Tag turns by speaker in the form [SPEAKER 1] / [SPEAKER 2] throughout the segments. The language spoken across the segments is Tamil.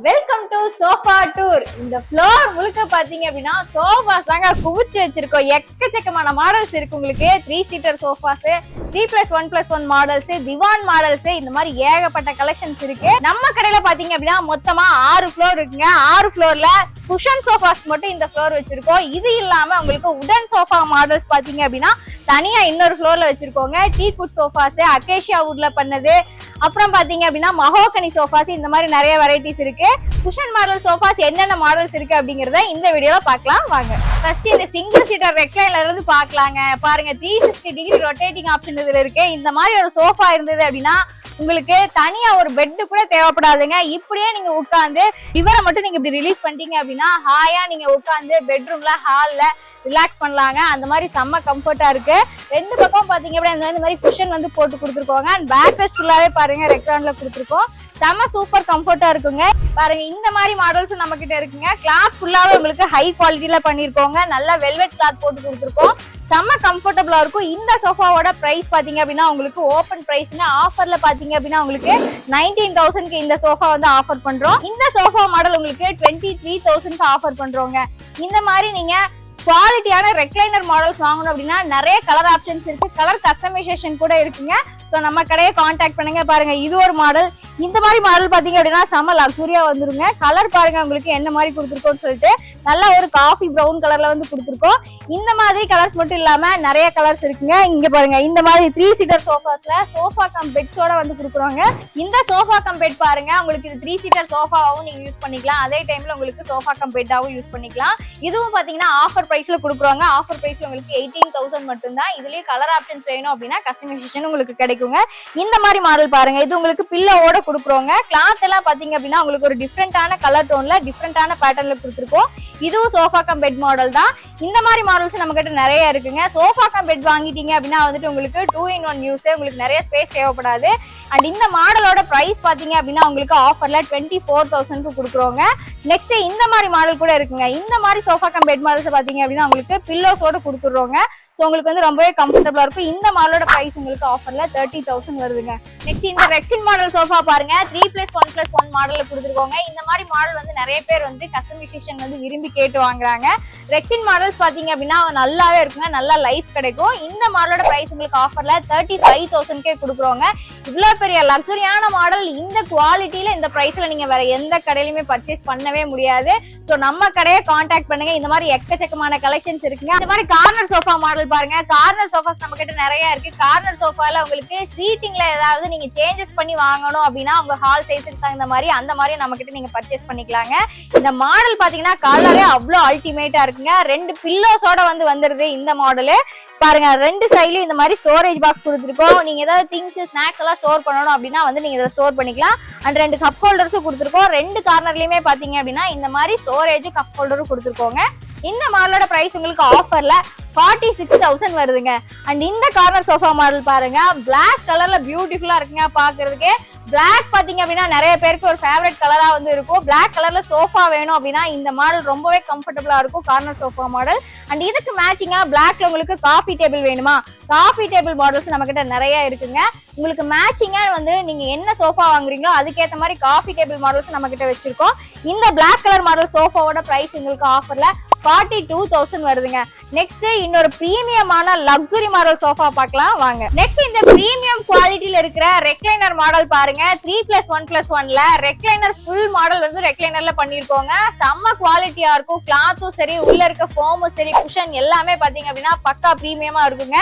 [SPEAKER 1] Welcome to sofa tour. இந்த ஃப்ளோர் முழுக்க பாத்தீங்க அப்படின்னா சோஃபாஸ் தாங்க குவிச்சு வச்சிருக்கோம். எக்கச்சக்கமான மாடல்ஸ் இருக்கு. உங்களுக்கு 3 சீட்டர் சோஃபாஸ், 3+1+1 மாடல்ஸ், திவான் மாடல்ஸ், இந்த மாதிரி ஏகப்பட்ட கலெக்ஷன்ஸ் இருக்கு. நம்ம கடையில பாத்தீங்க அப்படின்னா மொத்தமா 6 ஃப்ளோர் இருக்குங்க. 6 ஃப்ளோர்ல குஷன் சோஃபாஸ் மட்டும் இந்த ஃப்ளோர் வச்சிருக்கோம். இது இல்லாம உங்களுக்கு உடன் சோஃபா மாடல்ஸ் பாத்தீங்க அப்படின்னா தனியா இன்னொரு ஃப்ளோர்ல வச்சிருக்கோங்க. டீ குட் சோஃபாஸ், அகேஷியா வுட்ல பண்ணது, அப்புறம் பாத்தீங்க அப்படின்னா மஹோகனி சோஃபாஸ், இந்த மாதிரி நிறைய வெரைட்டிஸ் இருக்கு. குஷன் மாடல் சோஃபாஸ் என்னென்ன மாடல்ஸ் இருக்கு அப்படிங்கறத இந்த வீடியோல பார்க்கலாம் வாங்க. ஃபர்ஸ்ட் இந்த சிங்கிள் சீட்டர் ரெக்லைனர்ல இருந்து பார்க்கலாங்க. பாருங்க 360 டிகிரி ரொட்டேட்டிங் ஆப்ஷன் இதுல இருக்கு. இந்த மாதிரி ஒரு சோஃபா இருந்தது அப்படின்னா உங்களுக்கு தனியா ஒரு பெட் கூட தேவைப்படாதுங்க. இப்படியே நீங்க உட்கார்ந்து லிவரை மட்டும் நீங்க இப்படி ரிலீஸ் பண்ணிட்டீங்க அப்படின்னா ஹாயா நீங்க உட்கார்ந்து பெட்ரூம்ல ஹால்ல ரிலாக்ஸ் பண்ணலாங்க. அந்த மாதிரி செம்ம கம்ஃபர்ட்டா இருக்கு. ரெண்டு பக்கம் பாத்தீங்க அப்படின்னா இந்த மாதிரி குஷன் வந்து போட்டு கொடுத்துருக்கோங்க. அண்ட் பேக் ரெஸ்ட் ஃபுல்லாவே பாருங்க ரெக்டான்ல கொடுத்துருக்கோம். செம்ம சூப்பர் கம்ஃபர்ட்டா இருக்குங்க. பாருங்க இந்த மாதிரி மாடல்ஸ் நம்ம கிட்ட இருக்குங்க. கிளாத் ஃபுல்லாவே உங்களுக்கு ஹை குவாலிட்டியில பண்ணிருக்கோங்க. நல்ல வெல்வெட் கிளாத் போட்டு கொடுத்துருக்கோம். செம்ம கம்ஃபர்டபுளா இருக்கும். இந்த சோஃபாவோட பிரைஸ் பாத்தீங்க அப்படின்னா உங்களுக்கு ஓபன் பிரைஸ்னா ஆஃபர்ல பாத்தீங்க அப்படின்னா உங்களுக்கு 19,000க்கு இந்த சோஃபா வந்து ஆஃபர் பண்றோம். இந்த சோஃபா மாடல் உங்களுக்கு 23,000க்கு ஆஃபர் பண்றோங்க. இந்த மாதிரி நீங்க குவாலிட்டியான ரெக்லைனர் மாடல்ஸ் வாங்கணும் அப்படின்னா நிறைய கலர் ஆப்ஷன்ஸ் இருக்கு. கலர் கஸ்டமைசேஷன் கூட இருக்குங்க. ஸோ நம்ம கடையை கான்டாக்ட் பண்ணுங்க. பாருங்க இது ஒரு மாடல். இந்த மாதிரி மாடல் பாத்தீங்க அப்படின்னா செம்ம லக்ஸுரியா வந்துருங்க. கலர் பாருங்க உங்களுக்கு என்ன மாதிரி கொடுத்துருக்கோம்னு சொல்லிட்டு நல்ல ஒரு காஃபி ப்ரௌன் கலர்ல வந்து கொடுத்துருக்கோம். இந்த மாதிரி கலர்ஸ் மட்டும் இல்லாம நிறைய கலர்ஸ் இருக்குங்க. இங்க பாருங்க இந்த மாதிரி 3 சீட்டர் சோஃபாஸ்ல சோஃபா கம் பெட்ஸோட வந்து கொடுக்குறாங்க. இந்த சோஃபா கம் பெட் பாருங்க உங்களுக்கு இது 3 சீட்டர் சோஃபாவும் நீங்க யூஸ் பண்ணிக்கலாம். அதே டைம்ல உங்களுக்கு சோஃபா கம் பெட்டாவும் யூஸ் பண்ணிக்கலாம். இதுவும் பாத்தீங்கன்னா ஆஃபர் பிரைஸ்ல கொடுக்குறாங்க. ஆஃபர் பிரைஸ்ல உங்களுக்கு 18,000 மட்டும் தான். இதுலயே கலர் ஆப்ஷன்ஸ் வேணும் அப்படின்னா கஸ்டமைசேஷன் உங்களுக்கு கிடைக்குங்க. இந்த மாதிரி மாடல் பாருங்க இது உங்களுக்கு பில்லோட கொடுக்குறோங்க. கிளாத் எல்லாம் பாத்தீங்க அப்படின்னா உங்களுக்கு ஒரு டிஃப்ரெண்டான கலர் டோன்ல டிஃப்ரெண்டான பேட்டர்ன்ல கொடுத்துருக்கோம். இதுவும் சோஃபா கம் பெட் மாடல் தான். இந்த மாதிரி மாடல்ஸ் நம்ம கிட்ட நிறைய இருக்குங்க. சோஃபா கம் பெட் வாங்கிட்டீங்க அப்படின்னா வந்துட்டு உங்களுக்கு 2-in-1 யூஸ், உங்களுக்கு நிறைய ஸ்பேஸ் தேவைப்படாது. அண்ட் இந்த மாடலோட பிரைஸ் பாத்தீங்க அப்படின்னா உங்களுக்கு ஆஃபர்ல 24,000க்கு கொடுக்குறோங்க. நெக்ஸ்ட் இந்த மாதிரி மாடல் கூட இருக்குங்க. இந்த மாதிரி சோஃபா கம் பெட் மாடல்ஸ் பாத்தீங்க அப்படின்னா உங்களுக்கு பில்லோஸோட கொடுத்துடுறோங்க. ஸோ உங்களுக்கு வந்து ரொம்பவே கம்ஃபர்டபுளா இருக்கும். இந்த மாடலோட பிரைஸ் உங்களுக்கு ஆஃபர்ல 30,000 வருதுங்க. நெக்ஸ்ட் இந்த ரெக்ஸின் மாடல் சோஃபா பாருங்க 3+1+1 மாடல்ல கொடுத்துருக்கோங்க. இந்த மாதிரி மாடல் வந்து நிறைய பேர் வந்து கஸ்டமைசேஷன் வந்து விரும்பி கேட்டு வாங்குறாங்க. ரெக்ஸின் மாடல்ஸ் பாத்தீங்க அப்படின்னா நல்லாவே இருக்குங்க. நல்லா லைஃப் கிடைக்கும். இந்த மாடலோட பிரைஸ் உங்களுக்கு ஆஃபர்ல 35,000க்கே கொடுக்குறோங்க. இவ்வளவு பெரிய லக்ஸுரியான மாடல் இந்த குவாலிட்டியில இந்த பிரைஸ்ல நீங்க வேற எந்த கடையிலுமே பர்ச்சேஸ் பண்ணவே முடியாது. ஸோ நம்ம கடையை கான்டாக்ட் பண்ணுங்க. இந்த மாதிரி எக்கச்சக்கமான கலெக்ஷன்ஸ் இருக்குங்க. இந்த மாதிரி கார்னர் சோஃபா மாடல் பாருங்க. கார்னர் சோஃபாஸ் நம்ம கிட்ட நிறைய இருக்கு. கார்னர் சோஃபால உங்களுக்கு சீட்டிங்ல ஏதாவது நீங்க சேஞ்சஸ் பண்ணி வாங்கணும் அப்படின்னா உங்க ஹால் சைஸுக்கு தகுந்த மாதிரி அந்த மாதிரி நம்ம கிட்ட நீங்க பர்ச்சேஸ் பண்ணிக்கலாங்க. இந்த மாடல் பாத்தீங்கன்னா கலரே அவ்வளோ அல்டிமேட்டா இருக்குங்க. 2 பில்லோஸோட வந்து வந்துருது இந்த மாடலு. பாருங்க 2 சைட்லயும் இந்த மாதிரி ஸ்டோரேஜ் பாக்ஸ் கொடுத்துருக்கோம். நீங்க ஏதாவது திங்ஸ் ஸ்நாக்ஸ் எல்லாம் ஸ்டோர் பண்ணணும் அப்படின்னா வந்து நீங்க இதை ஸ்டோர் பண்ணிக்கலாம். அண்ட் 2 கப் ஹோல்டர்ஸும் கொடுத்துருக்கோம். 2 கார்னர்லயுமே பாத்தீங்க அப்படின்னா இந்த மாதிரி ஸ்டோரேஜும் கப் ஹோல்டரும் கொடுத்துருக்கோங்க. இந்த மாடலோட பிரைஸ் உங்களுக்கு ஆஃபர்ல 46,000 வருதுங்க. அண்ட் இந்த கார்னர் சோஃபா மாடல் பாருங்க பிளாக் கலர்ல பியூட்டிஃபுல்லா இருக்குங்க பாக்குறதுக்கு. பிளாக் பாத்தீங்க அப்படின்னா நிறைய பேருக்கு ஒரு ஃபேவரட் கலரா வந்து இருக்கும். பிளாக் கலர்ல சோஃபா வேணும் அப்படின்னா இந்த மாடல் ரொம்பவே கம்ஃபர்டபுளா இருக்கும். Corner sofa model. அண்ட் இதுக்கு மேட்சிங்கா பிளாக்ல உங்களுக்கு காஃபி டேபிள் வேணுமா, காஃபி டேபிள் மாடல்ஸ் நம்ம கிட்ட நிறைய இருக்குங்க. உங்களுக்கு மேட்சிங்கா வந்து நீங்க என்ன சோஃபா வாங்குறீங்களோ அதுக்கேற்ற மாதிரி காஃபி டேபிள் மாடல்ஸ் நம்ம கிட்ட வச்சிருக்கோம். இந்த பிளாக் கலர் மாடல் சோஃபாவோட பிரைஸ் உங்களுக்கு ஆஃபர்ல 42,000 வருதுங்க. நெக்ஸ்ட் இன்னொரு பிரீமியமான லக்ஸுரி மாடல் சோஃபா பார்க்கலாம் வாங்க. நெக்ஸ்ட் இந்த பிரீமியம் குவாலிட்டியில இருக்கிற ரெக்லைனர் மாடல் பாருங்க 3+1+1ல ரெக்லைனர் ஃபுல் மாடல் வந்து ரெக்லைனர்ல பண்ணிருக்கோங்க. செம்ம குவாலிட்டியா இருக்கும். கிளாத்தும் சரி உள்ள இருக்க ஃபோமும் சரி குஷன் எல்லாமே பாத்தீங்க அப்படின்னா பக்கா பிரீமியமா இருக்குங்க.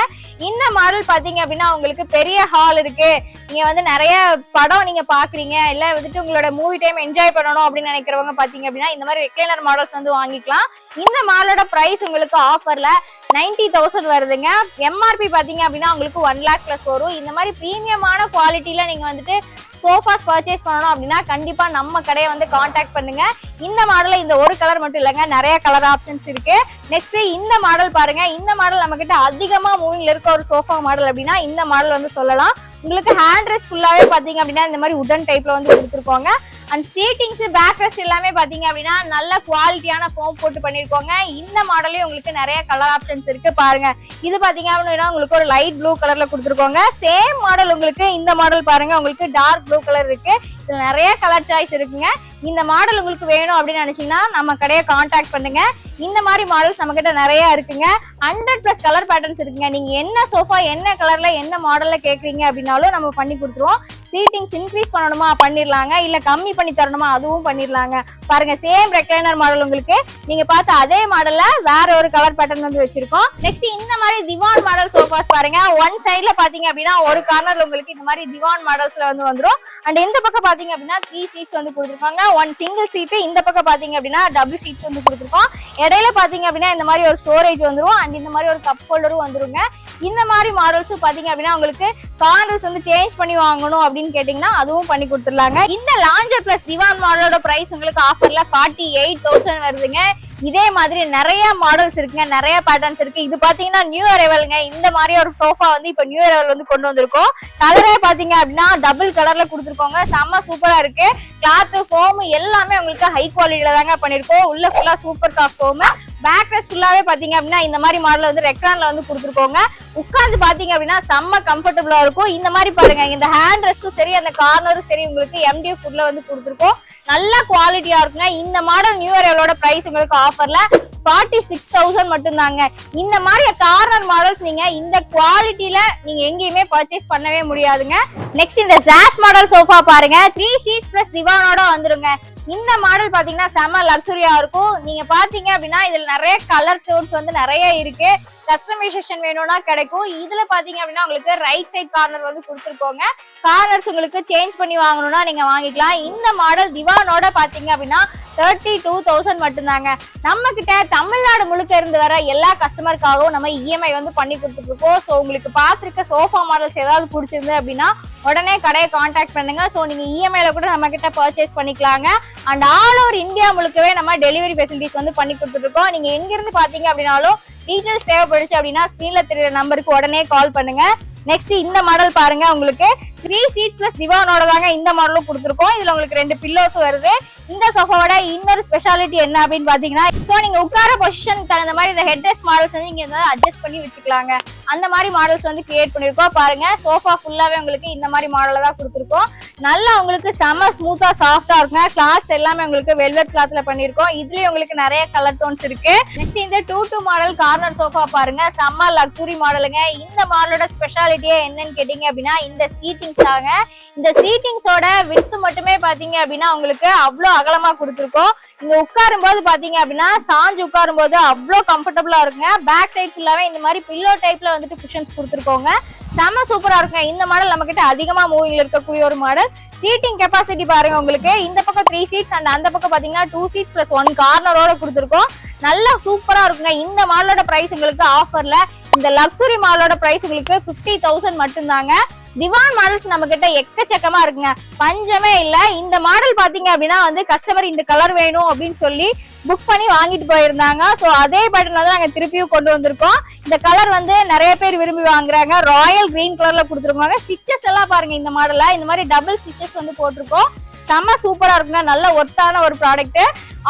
[SPEAKER 1] இந்த மாடல் பாத்தீங்க அப்படின்னா உங்களுக்கு பெரிய ஹால் இருக்கு, நீங்க வந்து நிறைய படம் நீங்க பாக்குறீங்க, இல்ல வந்துட்டு உங்களோட மூவி டைம் என்ஜாய் பண்ணணும் அப்படின்னு நினைக்கிறவங்க பாத்தீங்க அப்படின்னா இந்த மாதிரி ரெக்லைனர் மாடல்ஸ் வந்து வாங்கிக்கலாம். இந்த மாடலோட பிரைஸ் உங்களுக்கு ஆஃபர்ல 90,000 வருதுங்க. எம்ஆர்பி பாத்தீங்க அப்படின்னா உங்களுக்கு 1 lakh plus வரும். இந்த மாதிரி பிரீமியமான குவாலிட்டியில நீங்க வந்துட்டு சோஃபாஸ் பர்ச்சேஸ் பண்ணணும் அப்படின்னா கண்டிப்பா நம்ம கடையை வந்து கான்டாக்ட் பண்ணுங்க. இந்த மாடல்ல இந்த ஒரு கலர் மட்டும் இல்லைங்க, நிறைய கலர் ஆப்ஷன்ஸ் இருக்கு. நெக்ஸ்ட் இந்த மாடல் பாருங்க. இந்த மாடல் நம்ம கிட்ட அதிகமா மூவிங்ல இருக்க ஒரு சோஃபா மாடல் அப்படின்னா இந்த மாடல் வந்து சொல்லலாம். உங்களுக்கு ஹேண்ட் ரெஸ்ட் ஃபுல்லாவே பாத்தீங்க அப்படின்னா இந்த மாதிரி உடன் டைப்ல வந்து கொடுத்துருக்கோங்க. அண்ட் சீட்டிங்ஸ் பேக் ரெஸ்ட் எல்லாமே பாத்தீங்க அப்படின்னா நல்ல குவாலிட்டியான ஃபோம் போட்டு பண்ணிருக்கோங்க. இந்த மாடலே உங்களுக்கு நிறைய கலர் ஆப்ஷன்ஸ் இருக்கு பாருங்க. இது பாத்தீங்க அப்படின்னா உங்களுக்கு ஒரு லைட் ப்ளூ கலர்ல கொடுத்துருக்கோங்க. சேம் மாடல் உங்களுக்கு இந்த மாடல் பாருங்க உங்களுக்கு டார்க் ப்ளூ கலர் இருக்கு. இதுல நிறைய கலர் சாய்ஸ் இருக்குங்க. இந்த மாடல் உங்களுக்கு வேணும் அப்படின்னு நினைச்சீங்கன்னா நம்ம கடையை கான்டாக்ட் பண்ணுங்க. இந்த மாதிரி மாடல்ஸ் நம்ம கிட்ட நிறைய இருக்குங்க. 100+ கலர் பேட்டர்ன்ஸ் இருக்குங்க. நீங்க என்ன சோஃபா என்ன கலர்ல என்ன மாடல்ல கேக்குறீங்க அப்படின்னாலும் நம்ம பண்ணி கொடுத்துருவோம். சீட்டிங்ஸ் இன்க்ரீஸ் பண்ணணுமா பண்ணிடலாங்க, இல்ல கம்மி பண்ணி தரணுமா அதுவும் பண்ணிடலாங்க. பாருங்க சேம் ரெக்லைனர் மாடல் உங்களுக்கு நீங்க பார்த்த அதே மாடல்ல வேற ஒரு கலர் பேட்டர்ன் வந்து வச்சிருக்கோம். நெக்ஸ்ட் இந்த மாதிரி திவான் மாடல் சோஃபாஸ் பாருங்க. ஒன் சைட்ல பாத்தீங்க அப்படின்னா ஒரு கார்னர்ல உங்களுக்கு இந்த மாதிரி திவான் மாடல்ஸ்ல வந்து வந்துரும். அண்ட் இந்த பக்கம் பாத்தீங்க அப்படின்னா 3 சீட்ஸ் வந்து கொடுத்துருக்காங்க. ஒன் சிங்கிள் சீட்டு. இந்த பக்கம் பாத்தீங்க அப்படின்னா டபுள் சீட்ஸ் வந்து கொடுத்துருக்கோம். இடையில பாத்தீங்க அப்படின்னா இந்த மாதிரி ஒரு ஸ்டோரேஜ் வந்துரும். அண்ட் இந்த மாதிரி ஒரு கப் ஹோல்டரும் வந்துருங்க. இந்த மாதிரி மாடல்ஸ் பாத்தீங்க அப்படின்னா உங்களுக்கு கார்னர்ஸ் வந்து சேஞ்ச் பண்ணி வாங்கணும் அப்படின்னு கேட்டீங்கன்னா அதுவும் பண்ணி கொடுத்துடலாங்க. இந்த லாஞ்சர் பிளஸ் திவான் மாடலோட பிரைஸ் உங்களுக்கு ஆஃபர்ல 48,000 வருதுங்க. இதே மாதிரி நிறைய மாடல்ஸ் இருக்குங்க, நிறைய பேட்டர்ன்ஸ் இருக்கு. இது பாத்தீங்கன்னா நியூ அரைவல்ங்க. இந்த மாதிரி ஒரு சோஃபா வந்து இப்ப நியூ அரைவல் வந்து கொண்டு வந்திருக்கோம். கலரே பாத்தீங்க அப்படின்னா டபுள் கலர்ல கொடுத்துருக்கோங்க. செம்ம சூப்பரா இருக்கு. கிளாத் ஃபோம் எல்லாமே உங்களுக்கு ஹை குவாலிட்டியில தாங்க பண்ணிருக்கோம். உள்ள ஃபுல்லா super soft foam. Back rest ஃபுல்லாவே பாத்தீங்க அப்படின்னா இந்த மாதிரி மாடல் வந்து ரெக்டான்ல வந்து கொடுத்துருக்கோங்க. உட்கார்ந்து பாத்தீங்க அப்படின்னா செம்ம கம்ஃபர்டபுளா இருக்கும். இந்த மாதிரி பாருங்க இந்த ஹேண்ட் ரெஸ்டும் சரி அந்த கார்னரும் சரி உங்களுக்கு MDF ஃபுட்ல வந்து கொடுத்துருக்கோம். நல்ல குவாலிட்டியா இருக்குங்க. இந்த மாடல் நியூ அரைவலோட பிரைஸ் உங்களுக்கு ஆஃபர்ல 46,000 மட்டும் தாங்க. இந்த மாதிரி கார்னர் மாடல்ஸ் நீங்க இந்த குவாலிட்டியில நீங்க எங்கேயுமே பர்ச்சேஸ் பண்ணவே முடியாதுங்க. நெக்ஸ்ட் இந்த ஜாஸ் மாடல் சோஃபா பாருங்க. 3 சீட்ஸ் பிளஸ் திவானோட வந்துருங்க. இந்த மாடல் பாத்தீங்கன்னா செம லக்ஸரியா இருக்கும். நீங்க பாத்தீங்க அப்படின்னா இதுல நிறைய கலர் டோன்ஸ் வந்து நிறைய இருக்கு. கஸ்டமைசேஷன் வேணும்னா கிடைக்கும். இதுல பாத்தீங்க அப்படின்னா உங்களுக்கு ரைட் சைட் கார்னர் வந்து கொடுத்துருக்கோங்க. கார்னர்ஸ் உங்களுக்கு சேஞ்ச் பண்ணி வாங்கணும்னா நீங்க வாங்கிக்கலாம். இந்த மாடல் திவானோட பாத்தீங்க அப்படின்னா 32,000 மட்டும்தாங்க. நம்ம கிட்ட தமிழ்நாடு முழுக்க இருந்து வர எல்லா கஸ்டமருக்காகவும் நம்ம EMI வந்து பண்ணி கொடுத்துட்டு இருக்கோம். ஸோ உங்களுக்கு பார்த்துருக்க சோஃபா மாடல்ஸ் ஏதாவது பிடிச்சிருந்து அப்படின்னா உடனே கடையை கான்டாக்ட் பண்ணுங்க. ஸோ நீங்க EMIல கூட நம்ம கிட்ட பர்ச்சேஸ் பண்ணிக்கலாங்க. அண்ட் ஆல் ஓவர் இந்தியா முழுக்கவே நம்ம டெலிவரி ஃபெசிலிட்டிஸ் வந்து பண்ணி கொடுத்துட்டு இருக்கோம். நீங்க எங்க இருந்து பாத்தீங்க அப்படின்னாலும் டீடைல்ஸ் தேவைப்படுச்சு அப்படின்னா ஸ்கிரீன்ல தெரியற நம்பருக்கு உடனே கால் பண்ணுங்க. நெக்ஸ்ட் இந்த மாடல் பாருங்க உங்களுக்கு 3 சீட்ஸ் பிளஸ் திவானோட தாங்க இந்த மாடலும் கொடுத்துருக்கோம். இதுல உங்களுக்கு 2 பில்லோஸ் வருது. இந்த சோஃபாவோட இன்னொரு ஸ்பெஷாலிட்டி என்ன அப்படின்னு பாத்தீங்கன்னா சோ நீங்க உட்கார பொசிஷனுக்கு தகுந்த மாதிரி இந்த ஹெட் ரெஸ்ட் மாடல்ஸ் வந்து நீங்க அட்ஜஸ்ட் பண்ணி வச்சுக்கலாங்க. அந்த மாதிரி மாடல்ஸ் வந்து கிரியேட் பண்ணிருக்கோம். பாருங்க சோஃபா ஃபுல்லாவே உங்களுக்கு இந்த மாதிரி மாடல தான் கொடுத்துருக்கோம். நல்லா உங்களுக்கு செம ஸ்மூத்தா சாஃப்டா இருக்குங்க. கிளாத்ஸ் எல்லாமே உங்களுக்கு வெல்வெட் கிளாத்ல பண்ணிருக்கோம். இதுலயும் உங்களுக்கு நிறைய கலர் டோன்ஸ் இருக்கு. நெக்ஸ்ட் இந்த 2 மாடல் கார்னர் சோஃபா பாருங்க. செம்ம லக்ஸுரி மாடலுங்க. இந்த மாடலோட ஸ்பெஷாலிட்டியே என்னன்னு கேட்டீங்க அப்படின்னா இந்த சீட்டிங்ஸ் தாங்க. இந்த சீட்டிங்ஸோட விட்த் மட்டுமே பாத்தீங்க அப்படின்னா உங்களுக்கு அவ்வளோ அகலமா கொடுத்துருக்கோம். இங்க உட்காரும் போது பாத்தீங்க அப்படின்னா சாஞ்சு உட்காரும் போது அவ்வளோ கம்ஃபர்டபுளா இருக்குங்க. பேக் சைட் ஃபுல்லாவே இந்த மாதிரி பில்லோ டைப்ல வந்துட்டு குஷன்ஸ் கொடுத்துருக்கோங்க. செம சூப்பரா இருக்குங்க. இந்த மாடல் நம்ம கிட்ட அதிகமா மூவிங்ல இருக்கக்கூடிய ஒரு மாடல். சீட்டிங் கெப்பாசிட்டி பாருங்க உங்களுக்கு இந்த பக்கம் 3 சீட்ஸ் அண்ட் அந்த பக்கம் பாத்தீங்கன்னா 2 சீட்ஸ் பிளஸ் 1 கார்னரோட கொடுத்துருக்கோம். நல்லா சூப்பரா இருக்குங்க. இந்த மாடலோட பிரைஸ் உங்களுக்கு ஆஃபர்ல இந்த லக்ஸுரி மாடலோட பிரைஸ் உங்களுக்கு 50,000 மட்டும்தாங்க. திவான் மாடல்ஸ் நம்ம கிட்ட எக்கச்சக்கமா இருக்குங்க, பஞ்சமே இல்ல. இந்த மாடல் பாத்தீங்க அப்படின்னா வந்து கஸ்டமர் இந்த கலர் வேணும் அப்படின்னு சொல்லி புக் பண்ணி வாங்கிட்டு போயிருந்தாங்க. சோ அதே பேட்டர்ன் தான் நாங்க திருப்பியும் கொண்டு வந்திருக்கோம். இந்த கலர் வந்து நிறைய பேர் விரும்பி வாங்குறாங்க. ராயல் கிரீன் கலர்ல கொடுத்துருக்காங்க. ஸ்டிச்சஸ் எல்லாம் பாருங்க இந்த மாடல்ல இந்த மாதிரி டபுள் ஸ்டிச்சஸ் வந்து போட்டிருக்கோம். செம்ம சூப்பரா இருக்குங்க. நல்ல ஒர்த்தான ஒரு ப்ராடக்ட்.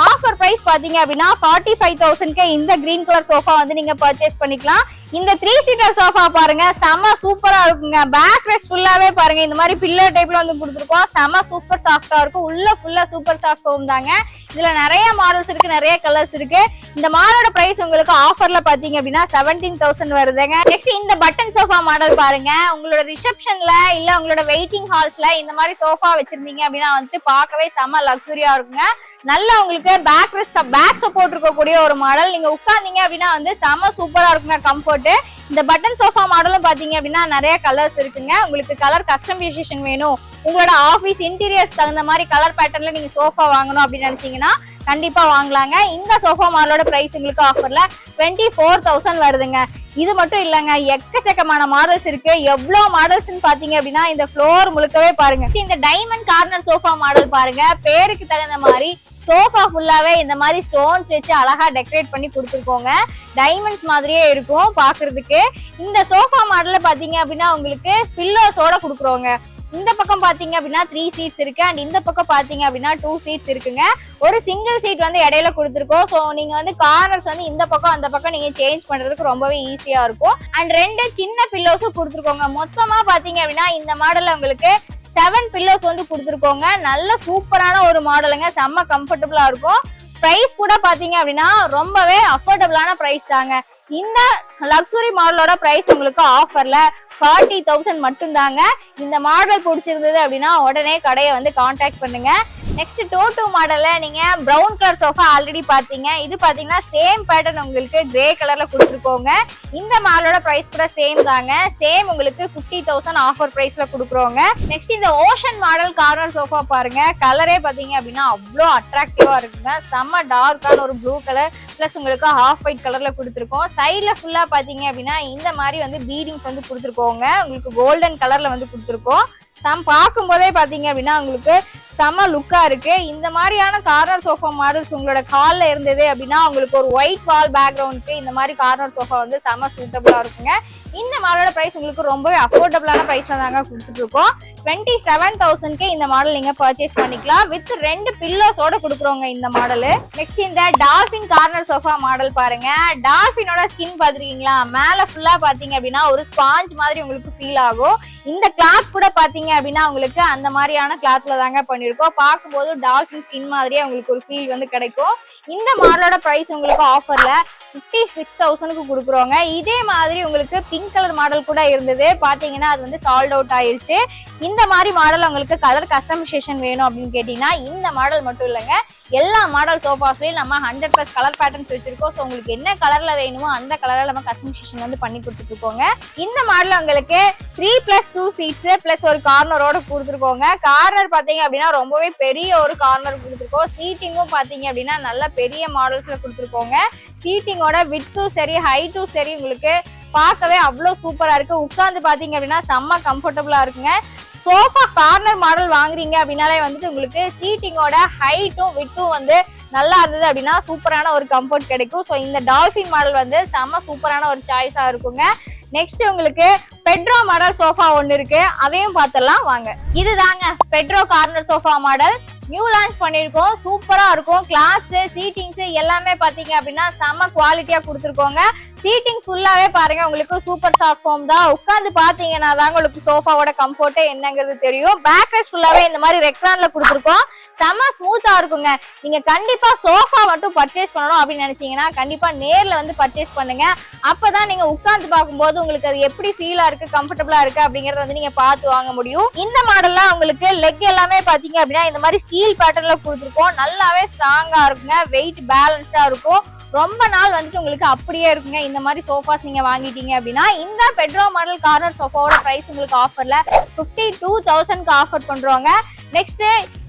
[SPEAKER 1] ஆஃபர் பிரைஸ் பாத்தீங்க அப்படின்னா 45,000க்கு இந்த கிரீன் கலர் சோஃபா வந்து நீங்க பர்ச்சேஸ் பண்ணிக்கலாம். இந்த 3 சீட்டர் சோஃபா பாருங்க செம்ம சூப்பரா இருக்குங்க. பேக் ரெஸ்ட் ஃபுல்லாவே பாருங்க இந்த மாதிரி பில்லர் டைப்ல வந்து கொடுத்துருக்கோம். செம்ம சூப்பர் சாஃப்டா இருக்கும். உள்ள ஃபுல்லா சூப்பர் சாஃப்ட் ஃபோம் தாங்க. இதுல நிறைய மாடல்ஸ் இருக்கு, நிறைய கலர்ஸ் இருக்கு. இந்த மாடலோட பிரைஸ் உங்களுக்கு ஆஃபர்ல பாத்தீங்க அப்படின்னா 17,000 வருதுங்க. நெக்ஸ்ட் இந்த பட்டன் சோஃபா மாடல் பாருங்க. உங்களோட ரிசப்ஷன்ல இல்ல உங்களோட வெயிட்டிங் ஹால்ஸ்ல இந்த மாதிரி சோஃபா வச்சிருந்தீங்க அப்படின்னா வந்துட்டு பார்க்கவே செம்ம லக்ஸுரியா இருக்குங்க. நல்லா உங்களுக்கு பேக் சப்போர்ட் இருக்கக்கூடிய ஒரு மாடல். நீங்க உட்கார்ந்தீங்க அப்படின்னா வந்து செம சூப்பரா இருக்குங்க கம்ஃபர்ட். இந்த பட்டன் சோஃபா மாடலும் பாத்தீங்க அப்படின்னா நிறைய கலர்ஸ் இருக்குங்க. உங்களுக்கு கலர் கஸ்டமைசேஷன் வேணும், உங்களோட ஆபீஸ் இன்டீரியர்ஸ் தகுந்த மாதிரி கலர் பேட்டர்ன்ல நீங்க சோஃபா வாங்கணும் அப்படின்னு நினைச்சீங்கன்னா கண்டிப்பா வாங்கலாங்க. இந்த சோஃபா மாடலோட பிரைஸ் உங்களுக்கு ஆஃபர்ல 24,000 வருதுங்க. இது மட்டும் இல்லங்க, எக்கச்சக்கமான மாடல்ஸ் இருக்கு. எவ்வளவு மாடல்ஸ்ன்னு பாத்தீங்க அப்படின்னா இந்த ஃப்ளோர் முழுக்கவே பாருங்க. இந்த டைமண்ட் கார்னர் சோஃபா மாடல் பாருங்க. பேருக்கு தகுந்த மாதிரி சோஃபா ஃபுல்லாவே இந்த மாதிரி ஸ்டோன்ஸ் வச்சு அழகா டெக்கரேட் பண்ணி கொடுத்துருக்கோங்க. டைமண்ட்ஸ் மாதிரியே இருக்கும் பாக்குறதுக்கு. இந்த சோஃபா மாடல்ல பாத்தீங்க அப்படின்னா உங்களுக்கு பில்லோஸோட கொடுக்குறோங்க. இந்த பக்கம் பாத்தீங்க அப்படின்னா 3 சீட்ஸ் இருக்கு அண்ட் இந்த பக்கம் பாத்தீங்க அப்படின்னா 2 சீட்ஸ் இருக்குங்க. ஒரு சிங்கிள் சீட் வந்து இடையில கொடுத்துருக்கோம். ஸோ நீங்க வந்து கார்னர்ஸ் வந்து இந்த பக்கம் அந்த பக்கம் நீங்க சேஞ்ச் பண்றதுக்கு ரொம்பவே ஈஸியா இருக்கும். அண்ட் 2 சின்ன பில்லோஸும் கொடுத்துருக்கோங்க. மொத்தமா பாத்தீங்க அப்படின்னா இந்த மாடல்ல உங்களுக்கு 7 பில்லோஸ் வந்து கொடுத்துருக்கோங்க. நல்ல சூப்பரான ஒரு மாடலுங்க, செம்ம கம்ஃபர்டபுளா இருக்கும். பிரைஸ் கூட பாத்தீங்க அப்படின்னா ரொம்பவே அஃபோர்டபுளான பிரைஸ் தாங்க. இந்த லக்ஸுரி மாடலோட பிரைஸ் உங்களுக்கு ஆஃபர்ல 40,000 மட்டும் தாங்க. இந்த மாடல் பிடிச்சிருந்தது அப்படின்னா உடனே கடையை வந்து கான்டாக்ட் பண்ணுங்க. நெக்ஸ்ட் டோட்டோ மாடல்ல நீங்க பிரவுன் கலர் சோஃபா ஆல்ரெடி பாத்தீங்க. இது பாத்தீங்கன்னா சேம் பேட்டர்ன் உங்களுக்கு கிரே கலர்ல கொடுத்துருக்கோங்க. இந்த மாடலோட பிரைஸ் கூட சேம் தாங்க. சேம் உங்களுக்கு 50,000 ஆஃபர் பிரைஸ்ல கொடுக்குறோங்க. நெக்ஸ்ட் இந்த ஓஷன் மாடல் கார்னர் சோஃபா பாருங்க. கலரே பாத்தீங்க அப்படின்னா அவ்வளோ அட்ராக்டிவா இருக்குங்க. செம்ம டார்க்கான ஒரு ப்ளூ கலர் பிளஸ் உங்களுக்கு ஹாஃப் ஒயிட் கலர்ல கொடுத்துருக்கோம். சைட்ல ஃபுல்லா பாத்தீங்க அப்படின்னா இந்த மாதிரி வந்து பீடிங்ஸ் வந்து கொடுத்துருக்கோங்க. உங்களுக்கு கோல்டன் கலர்ல வந்து கொடுத்துருக்கோம். பார்க்கும் போதே பாத்தீங்க அப்படின்னா உங்களுக்கு செம்ம லுக்கா இருக்கு. இந்த மாதிரியான கார்னர் சோஃபா மாடல்ஸ் உங்களோட கால்ல இருந்தது அப்படின்னா உங்களுக்கு ஒரு ஒயிட் வால் பேக்ரவுண்டுக்கு இந்த மாதிரி கார்னர் சோஃபா வந்து செம்ம சூட்டபிளா இருக்குங்க. இந்த மாடலோட பிரைஸ் உங்களுக்கு ரொம்பவே அஃபோர்டபுளான பிரைஸ்ல தாங்க கொடுத்துட்டு இருக்கோம். 27,000க்கு இந்த மாடல் நீங்க பர்ச்சேஸ் பண்ணிக்கலாம். வித் 2 பில்லோஸோட கொடுக்குறோங்க இந்த மாடல். நெக்ஸ்ட் இந்த டால்பின் கார்னர் சோஃபா மாடல் பாருங்க. டால்பினோட ஸ்கின் பாத்துருக்கீங்களா? மேல ஃபுல்லா பாத்தீங்க அப்படின்னா ஒரு ஸ்பாஞ்ச் மாதிரி உங்களுக்கு ஃபீல் ஆகும். இந்த கிளாத் கூட பாத்தீங்க அப்படின்னா உங்களுக்கு அந்த மாதிரியான கிளாத்ல தாங்க பண்ணிருக்கோம். பார்க்கும்போது டால்பின் ஸ்கின் மாதிரியே உங்களுக்கு ஒரு ஃபீல் வந்து கிடைக்கும். இந்த மாடலோட பிரைஸ் உங்களுக்கு ஆஃபர்ல 56,000க்கு கொடுக்குறோங்க. இதே மாதிரி உங்களுக்கு பிங்க் கலர் மாடல் கூட இருந்தது, பாத்தீங்கன்னா அது வந்து சால்ட் அவுட் ஆயிருச்சு. இந்த மாதிரி மாடல் உங்களுக்கு கலர் கஸ்டமைசேஷன் வேணும் அப்படின்னு கேட்டீங்கன்னா இந்த மாடல் மட்டும் இல்லைங்க, எல்லா மாடல் சோஃபாஸ்லயும் நம்ம 100+ கலர் பேட்டர்ன்ஸ் வச்சிருக்கோம். ஸோ உங்களுக்கு என்ன கலர்ல வேணுமோ அந்த கலர்ல நம்ம கஸ்டமைசேஷன் வந்து பண்ணி கொடுத்துட்டு இருக்கோங்க. இந்த மாடல் உங்களுக்கு 3+2 சீட்ஸ் பிளஸ் ஒரு கார்னரோட கொடுத்துருக்கோங்க. கார்னர் பாத்தீங்க அப்படின்னா ரொம்பவே பெரிய ஒரு கார்னர் கொடுத்துருக்கோம். சீட்டிங்கும் பாத்தீங்க அப்படின்னா நல்ல பெரிய மாடல்ஸ்ல கொடுத்துருக்கோங்க. சீட்டிங்கோட விட்டும் சரி ஹைட்டும் சரி உங்களுக்கு பார்க்கவே அவ்வளோ சூப்பரா இருக்கு. உட்காந்து பாத்தீங்க அப்படின்னா செம்ம கம்ஃபர்டபுளா இருக்குங்க. சோஃபா கார்னர் மாடல் வாங்குறீங்க அப்படின்னாலே வந்துட்டு உங்களுக்கு சீட்டிங்கோட ஹைட்டும் விட்டும் வந்து நல்லா இருந்தது அப்படின்னா சூப்பரான ஒரு கம்ஃபர்ட் கிடைக்கும். ஸோ இந்த டால்பின் மாடல் வந்து செம்ம சூப்பரான ஒரு சாய்ஸா இருக்குங்க. நெக்ஸ்ட் உங்களுக்கு பெட்ரோ மாடல் சோஃபா ஒன்று இருக்கு, அதையும் பார்த்துடலாம் வாங்க. இதுதாங்க petro corner sofa model. New launch பண்ணிருக்கோம். சூப்பரா இருக்கும். கிளாஸ் சீட்டிங்ஸ் எல்லாமே பாத்தீங்க அப்படின்னா செம்ம குவாலிட்டியா கொடுத்துருக்கோங்க. சீட்டிங்ஸ் ஃபுல்லாவே பாருங்க உங்களுக்கு சூப்பர் சாஃப்ட் ஃபார்ம் தான். உட்காந்து பாத்தீங்கன்னா தான் உங்களுக்கு சோஃபாவோட கம்ஃபர்ட்டே என்னங்கிறது தெரியும். பேக் ரெஸ்ட் ஃபுல்லாவே இந்த மாதிரி ரெக்டான்ல கொடுத்துருக்கோம். செம்ம ஸ்மூத்தா இருக்குங்க. நீங்க கண்டிப்பா சோஃபா மட்டும் பர்ச்சேஸ் பண்ணணும் அப்படின்னு நினைச்சீங்கன்னா கண்டிப்பா நேர்ல வந்து பர்ச்சேஸ் பண்ணுங்க. அப்பதான் நீங்க உட்காந்து பார்க்கும்போது உங்களுக்கு அது எப்படி ஃபீலா இருக்கு, கம்ஃபர்டபுளா இருக்கு அப்படிங்கறத வந்து நீங்க பார்த்து வாங்க முடியும். இந்த மாடல்ல உங்களுக்கு லெக் எல்லாமே பாத்தீங்க அப்படின்னா இந்த மாதிரி ஸ்டீல் பேட்டர்ன்ல கொடுத்துருக்கோம். நல்லாவே ஸ்ட்ராங்கா இருக்குங்க. வெயிட் பேலன்ஸ்டா இருக்கும். ரொம்ப நாள் வந்துட்டு உங்களுக்கு அப்படியே இருக்குங்க. இந்த மாதிரி சோஃபாஸ் நீங்க வாங்கிட்டீங்க அப்படின்னா இந்த பெட்ரோ மாடல் கார்னர் சோஃபாவோட பிரைஸ் உங்களுக்கு ஆஃபர்ல 52,000க்கு ஆஃபர் பண்றோங்க. நெக்ஸ்ட்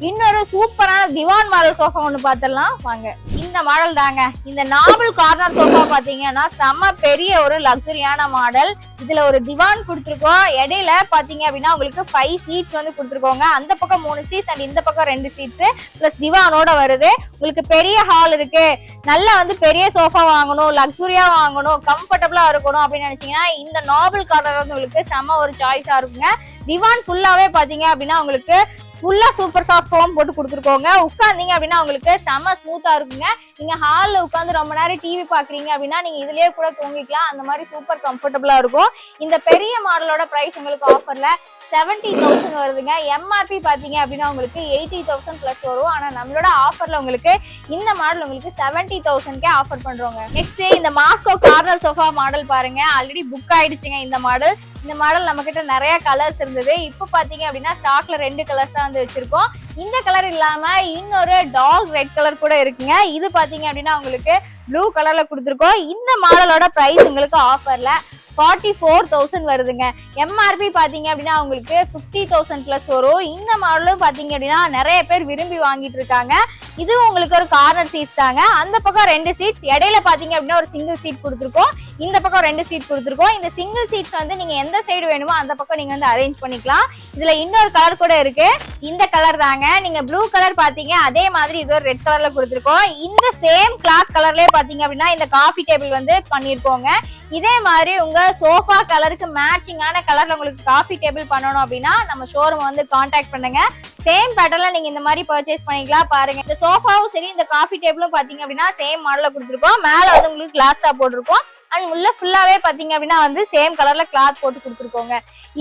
[SPEAKER 1] இன்னொரு சூப்பரான திவான் மாடல் சோஃபா ஒன்று பார்த்துடலாம் வாங்க. இந்த மாடல் தாங்க. இந்த நாவல் கார்னர் சோஃபா பாத்தீங்கன்னா செம்ம பெரிய ஒரு லக்ஸரியான மாடல். இதுல ஒரு திவான் கொடுத்துருக்கோம். இடையில பாத்தீங்க அப்படின்னா உங்களுக்கு 5 சீட்ஸ் வந்து கொடுத்துருக்கோங்க. அந்த பக்கம் 3 சீட்ஸ் அண்ட் இந்த பக்கம் 2 சீட்ஸ் பிளஸ் திவானோட வருது. உங்களுக்கு பெரிய ஹால் இருக்கு. நல்லா வந்து பெரிய சோஃபா வாங்கணும், லக்ஸுரியா வாங்கணும், கம்ஃபர்டபுளா இருக்கணும் அப்படின்னு நினைச்சீங்கன்னா இந்த நாவல் கார்னர் வந்து உங்களுக்கு செம்ம ஒரு சாய்ஸா இருக்குங்க. திவான் ஃபுல்லாவே பாத்தீங்க அப்படின்னா உங்களுக்கு ஃபுல்லா சூப்பர் சாஃப்ட் ஃபோம் போட்டு கொடுத்துருக்கோங்க. உட்காந்தீங்க அப்படின்னா உங்களுக்கு செம்ம ஸ்மூத்தா இருக்குங்க. நீங்க ஹால்ல உட்காந்து ரொம்ப நேரம் டிவி பாக்குறீங்க அப்படின்னா நீங்க இதுலயே கூட தூங்கிக்கலாம். அந்த மாதிரி சூப்பர் கம்ஃபர்டபுளா இருக்கும். இந்த பெரிய மாடலோட பிரைஸ் உங்களுக்கு ஆஃபர்ல 70,000 வருதுங்க. எம்ஆர்பி பாத்தீங்க அப்படின்னா உங்களுக்கு 80,000 பிளஸ் வரும். ஆனா நம்மளோட ஆஃபர்ல உங்களுக்கு இந்த மாடல் உங்களுக்கு 70,000க்கே ஆஃபர் பண்றோங்க. நெக்ஸ்ட் இந்த மாஸ்கோ கார்னர் சோஃபா மாடல் பாருங்க. ஆல்ரெடி புக் ஆயிடுச்சுங்க இந்த மாடல். இந்த மாடல் நம்ம கிட்ட நிறைய கலர்ஸ் இருந்தது. இப்போ பாத்தீங்க அப்படின்னா ஸ்டாக்ல 2 கலர்ஸ் தான் வந்து வச்சிருக்கோம். இந்த கலர் இல்லாம இன்னொரு டார்க் ரெட் கலர் கூட இருக்குங்க. இது பாத்தீங்க அப்படின்னா உங்களுக்கு ப்ளூ கலர்ல கொடுத்துருக்கோம். இந்த மாடலோட பிரைஸ் உங்களுக்கு ஆஃபர்ல 44,000 வருதுங்க. எம்ஆர்பி பாத்தீங்க அப்படின்னா உங்களுக்கு 50,000 பிளஸ் வரும். இந்த மாடலும் பாத்தீங்க அப்படின்னா நிறைய பேர் விரும்பி வாங்கிட்டு இருக்காங்க. இது உங்களுக்கு ஒரு கார்னர் சீட் தாங்க. அந்த பக்கம் 2 சீட்ஸ், இடையில பாத்தீங்க அப்படின்னா ஒரு சிங்கிள் சீட் கொடுத்துருக்கோம். இந்த பக்கம் 2 சீட் கொடுத்துருக்கோம். இந்த சிங்கிள் சீட்ஸ் வந்து நீங்க எந்த சைடு வேணுமோ அந்த பக்கம் நீங்க வந்து அரேஞ்ச் பண்ணிக்கலாம். இதுல இன்னொரு கலர் கூட இருக்கு, இந்த கலர் தாங்க. நீங்க ப்ளூ கலர் பாத்தீங்க, அதே மாதிரி இது ஒரு ரெட் கலர்ல கொடுத்துருக்கோம். இந்த சேம் கிளாத் கலர்லயே பாத்தீங்க அப்படின்னா இந்த காஃபி டேபிள் வந்து பண்ணிருக்கோங்க. இதே மாதிரி உங்க சோஃபா கலருக்கு மேட்சிங்கான கலர்ல உங்களுக்கு காஃபி டேபிள் பண்ணணும் அப்படின்னா நம்ம ஷோரூம் வந்து கான்டாக்ட் பண்ணுங்க. சேம் பேட்டர்ல நீங்க இந்த மாதிரி பர்ச்சேஸ் பண்ணிக்கலாம். பாருங்க, இந்த சோஃபாவும் சரி இந்த காஃபி டேபிளும் பாத்தீங்க அப்படின்னா சேம் மாடல்ல கொடுத்துருக்கோம். மேல வந்து உங்களுக்கு கிளாஸ் டாப் போட்டிருக்கோம். அண்ட் உள்ள ஃபுல்லாவே பாத்தீங்க அப்படின்னா வந்து சேம் கலர்ல கிளாத் போட்டு கொடுத்துருக்கோங்க.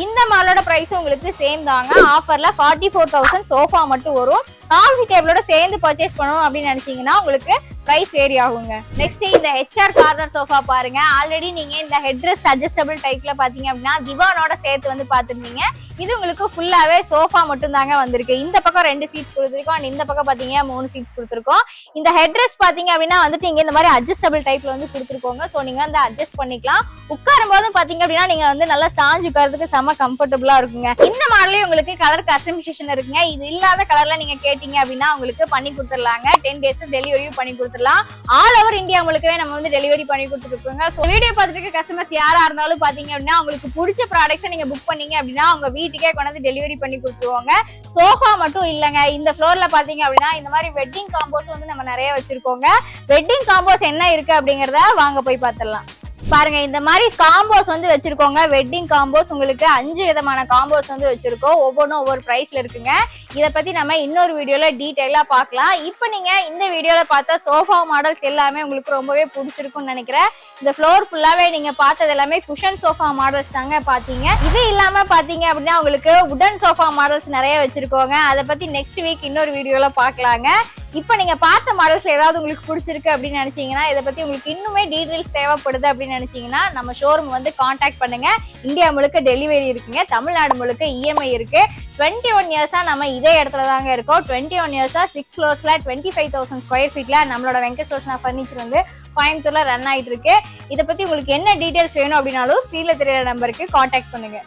[SPEAKER 1] இந்த மாலோட பிரைஸ் உங்களுக்கு சேம் தாங்க. ஆஃபர்ல 44,000 சோஃபா மட்டும் வரும். காஃபி டேபிளோட சேர்ந்து பர்ச்சேஸ் பண்ணணும் அப்படின்னு நினைச்சீங்கன்னா உங்களுக்கு பிரைஸ் வேரி ஆகுங்க. நெக்ஸ்ட் இந்த ஹெச்ஆர் கார்னர் சோஃபா பாருங்க. ஆல்ரெடி நீங்க இந்த ஹெட்ரெஸ்ட் அட்ஜஸ்டபிள் டைப்ல பாத்தீங்க அப்படின்னா திவானோட சேர்த்து வந்து பாத்துருந்தீங்க. இது உங்களுக்கு ஃபுல்லாவே சோஃபா மட்டும் தாங்க வந்திருக்கு. இந்த பக்கம் 2 சீட் கொடுத்துருக்கோம் அண்ட் இந்த பக்கம் பாத்தீங்க 3 சீட்ஸ் கொடுத்துருக்கோம். இந்த ஹெட்ரெஸ்ட் பாத்தீங்க அப்படின்னா வந்துட்டு இங்க இந்த மாதிரி அட்ஜஸ்டபிள் டைப்ல வந்து கொடுத்துருக்கோங்க. சோ நீங்க வந்து அட்ஜஸ்ட் பண்ணிக்கலாம். உட்காரும் போது பாத்தீங்க அப்படின்னா நீங்க வந்து நல்லா சாஞ்சு உட்காரதுக்கு செம கம்ஃபர்டபுளா இருக்குங்க. இந்த மாடலே உங்களுக்கு கலர் கஸ்டமைசேஷன் இருக்குங்க. இது இல்லாத கலர்ல நீங்க கேட்டீங்க அப்படின்னா உங்களுக்கு பண்ணி கொடுத்துடலாங்க. 10 days டெலிவரியும் பண்ணி கொடுத்துடலாம். ஆல் ஓவர் இந்தியா முழுக்கவே நம்ம வந்து டெலிவரி பண்ணி கொடுத்துருக்கோங்க. ஸோ வீடியோ பார்த்துட்டு கஸ்டமர்ஸ் யாரா இருந்தாலும் பாத்தீங்க அப்படின்னா உங்களுக்கு பிடிச்ச ப்ராடக்ட்ஸை நீங்க புக் பண்ணீங்க அப்படின்னா உங்க வீட்டுக்கே கொண்டாந்து டெலிவரி பண்ணி கொடுத்துருவாங்க. சோஃபா மட்டும் இல்லைங்க, இந்த ஃப்ளோர்ல பாத்தீங்க அப்படின்னா இந்த மாதிரி வெட்டிங் காம்போஸ் வந்து நம்ம நிறைய வச்சிருக்கோங்க. வெட்டிங் காம்போஸ் என்ன இருக்கு அப்படிங்கறத வாங்க போய் பார்த்துடலாம். பாருங்க, இந்த மாதிரி காம்போஸ் வந்து வச்சிருக்கோங்க. வெட்டிங் காம்போஸ் உங்களுக்கு 5 விதமான காம்போஸ் வந்து வச்சிருக்கோம். ஒவ்வொன்றும் ஒவ்வொரு பிரைஸ்ல இருக்குங்க. இதை பத்தி நம்ம இன்னொரு வீடியோல டீடைலா பார்க்கலாம். இப்போ நீங்க இந்த வீடியோல பார்த்தா சோஃபா மாடல்ஸ் எல்லாமே உங்களுக்கு ரொம்பவே பிடிச்சிருக்கும்னு நினைக்கிறேன். இந்த ஃப்ளோர் ஃபுல்லாவே நீங்க பார்த்தது எல்லாமே குஷன் சோஃபா மாடல்ஸ் தாங்க பாத்தீங்க. இது இல்லாம பாத்தீங்க அப்படின்னா உங்களுக்கு உடன் சோஃபா மாடல்ஸ் நிறைய வச்சிருக்கோங்க. அதை பத்தி நெக்ஸ்ட் வீக் இன்னொரு வீடியோல பார்க்கலாங்க. இப்போ நீங்க பார்த்த மாடல்ஸ் ஏதாவது உங்களுக்கு பிடிச்சிருக்கு அப்படின்னு நினைச்சீங்கன்னா, இதை பத்தி உங்களுக்கு இன்னுமே டீடைல்ஸ் தேவைப்படுது அப்படின்னு நினைச்சீங்கன்னா நம்ம ஷோரூம் வந்து கான்டாக்ட் பண்ணுங்க. இந்தியா முழுக்க டெலிவரி இருக்குங்க. தமிழ்நாடு முழுக்க இஎம்ஐ இருக்கு. 21 இயர்ஸா நம்ம இதே இடத்துல தாங்க இருக்கோம். 21 இயர்ஸா 6 floors 25,000 ஸ்கொயர் ஃபீட்ல நம்மளோட வெங்கடேஸ்வரா ஃபர்னிச்சர் வந்து கோயம்புத்தூர்ல ரன் ஆயிட்டு இருக்கு. இதை பத்தி உங்களுக்கு என்ன டீடைல்ஸ் வேணும் அப்படின்னாலும் ஸ்க்ரீன்ல தெரியுற நம்பருக்கு கான்டாக்ட் பண்ணுங்க.